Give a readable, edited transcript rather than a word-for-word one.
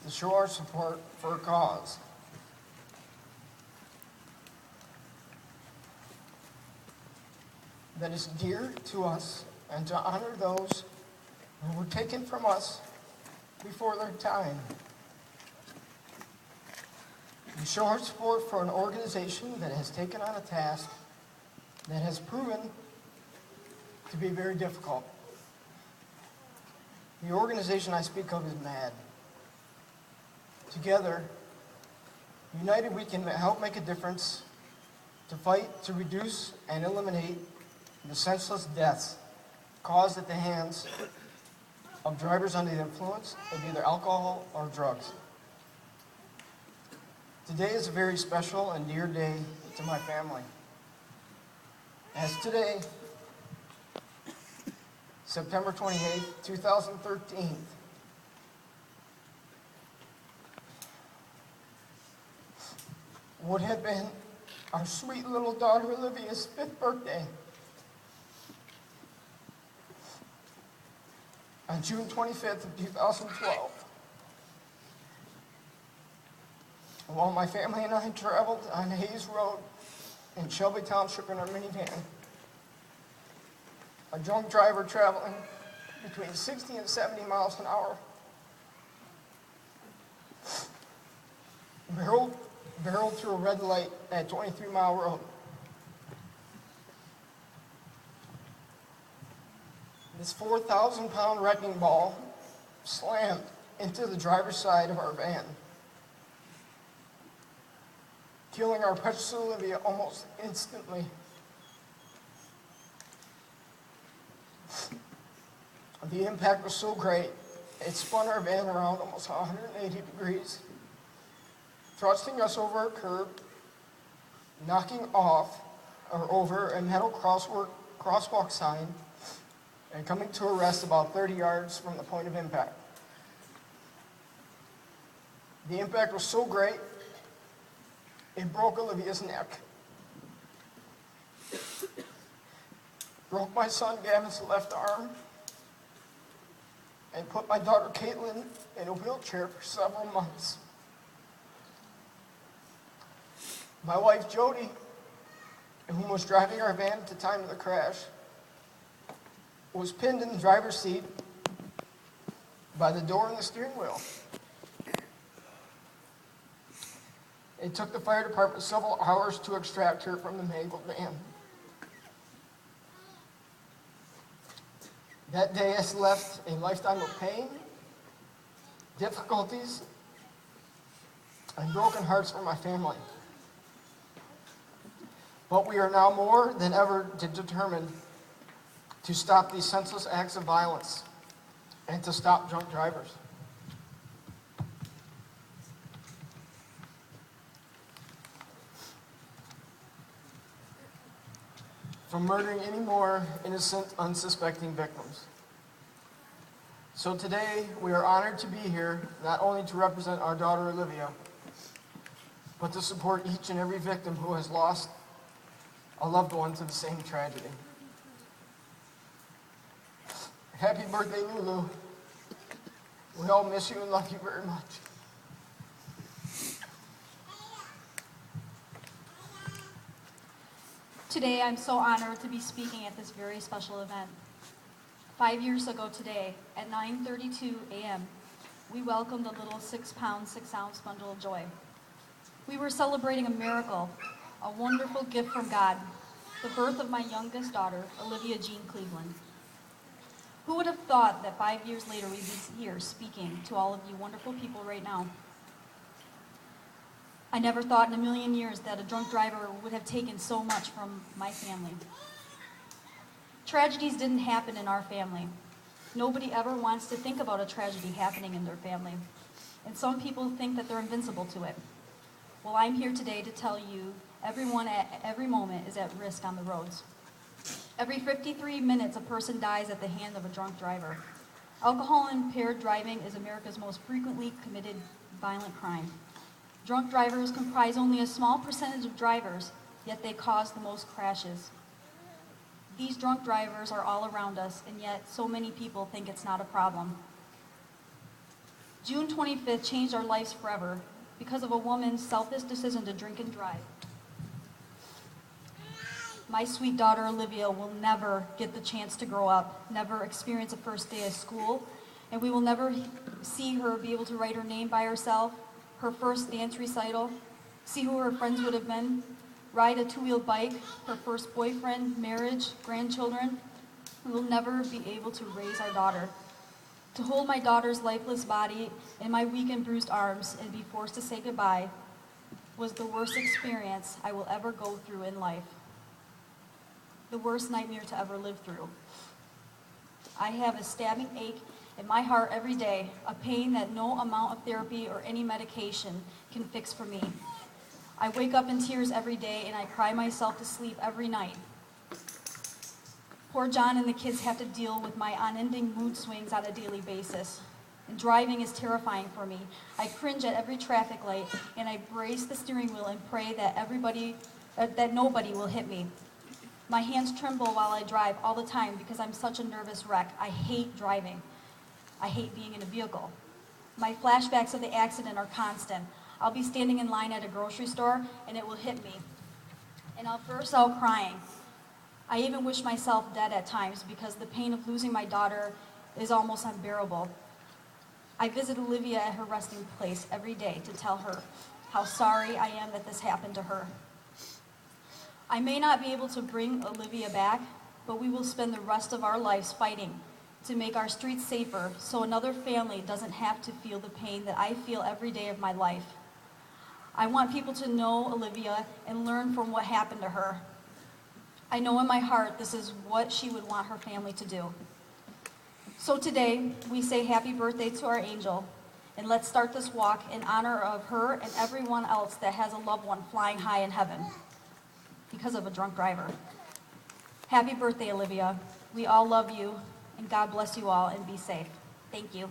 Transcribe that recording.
to show our support for a cause. That is dear to us, and to honor those who were taken from us before their time. We show our support for an organization that has taken on a task that has proven to be very difficult. The organization I speak of is MAD. Together, united, we can help make a difference to fight to reduce and eliminate the senseless deaths caused at the hands of drivers under the influence of either alcohol or drugs. Today is a very special and dear day to my family. As today, September 28, 2013, would have been our sweet little daughter Olivia's 5th birthday. On June 25th of 2012, while my family and I traveled on Hayes Road in Shelby Township in our minivan, a drunk driver traveling between 60 and 70 miles an hour barreled through a red light at 23 Mile Road. This 4,000-pound wrecking ball slammed into the driver's side of our van, killing our precious Olivia almost instantly. The impact was so great, it spun our van around almost 180 degrees, thrusting us over a curb, knocking off or over a metal crosswalk sign, and coming to a rest about 30 yards from the point of impact. The impact was so great, it broke Olivia's neck, broke my son Gavin's left arm, and put my daughter Caitlin in a wheelchair for several months. My wife Jody, who was driving our van at the time of the crash, was pinned in the driver's seat by the door and the steering wheel. It took the fire department several hours to extract her from the mangled van. That day has left a lifetime of pain, difficulties, and broken hearts for my family. But we are now more than ever determined to stop these senseless acts of violence and to stop drunk drivers. From murdering any more innocent, unsuspecting victims. So today, we are honored to be here, not only to represent our daughter Olivia, but to support each and every victim who has lost a loved one to the same tragedy. Happy birthday, Lulu. We all miss you and love you very much. Today, I'm so honored to be speaking at this very special event. 5 years ago today, at 9:32 a.m., we welcomed a little 6-pound, 6-ounce bundle of joy. We were celebrating a miracle, a wonderful gift from God, the birth of my youngest daughter, Olivia Jean Cleveland. Who would have thought that 5 years later we'd be here speaking to all of you wonderful people right now? I never thought in a million years that a drunk driver would have taken so much from my family. Tragedies didn't happen in our family. Nobody ever wants to think about a tragedy happening in their family. And some people think that they're invincible to it. Well, I'm here today to tell you everyone at every moment is at risk on the roads. Every 53 minutes, a person dies at the hand of a drunk driver. Alcohol-impaired driving is America's most frequently committed violent crime. Drunk drivers comprise only a small percentage of drivers, yet they cause the most crashes. These drunk drivers are all around us, and yet so many people think it's not a problem. June 25th changed our lives forever because of a woman's selfish decision to drink and drive. My sweet daughter Olivia will never get the chance to grow up, never experience a first day of school, and we will never see her be able to write her name by herself, her first dance recital, see who her friends would have been, ride a two-wheeled bike, her first boyfriend, marriage, grandchildren. We will never be able to raise our daughter. To hold my daughter's lifeless body in my weak and bruised arms and be forced to say goodbye was the worst experience I will ever go through in life. The worst nightmare to ever live through. I have a stabbing ache in my heart every day, a pain that no amount of therapy or any medication can fix for me. I wake up in tears every day and I cry myself to sleep every night. Poor John and the kids have to deal with my unending mood swings on a daily basis. And driving is terrifying for me. I cringe at every traffic light and I brace the steering wheel and pray that nobody will hit me. My hands tremble while I drive all the time because I'm such a nervous wreck. I hate driving. I hate being in a vehicle. My flashbacks of the accident are constant. I'll be standing in line at a grocery store and it will hit me. And I'll burst out crying. I even wish myself dead at times because the pain of losing my daughter is almost unbearable. I visit Olivia at her resting place every day to tell her how sorry I am that this happened to her. I may not be able to bring Olivia back, but we will spend the rest of our lives fighting to make our streets safer so another family doesn't have to feel the pain that I feel every day of my life. I want people to know Olivia and learn from what happened to her. I know in my heart this is what she would want her family to do. So today, we say happy birthday to our angel, and let's start this walk in honor of her and everyone else that has a loved one flying high in heaven because of a drunk driver. Happy birthday, Olivia. We all love you, and God bless you all, and be safe. Thank you.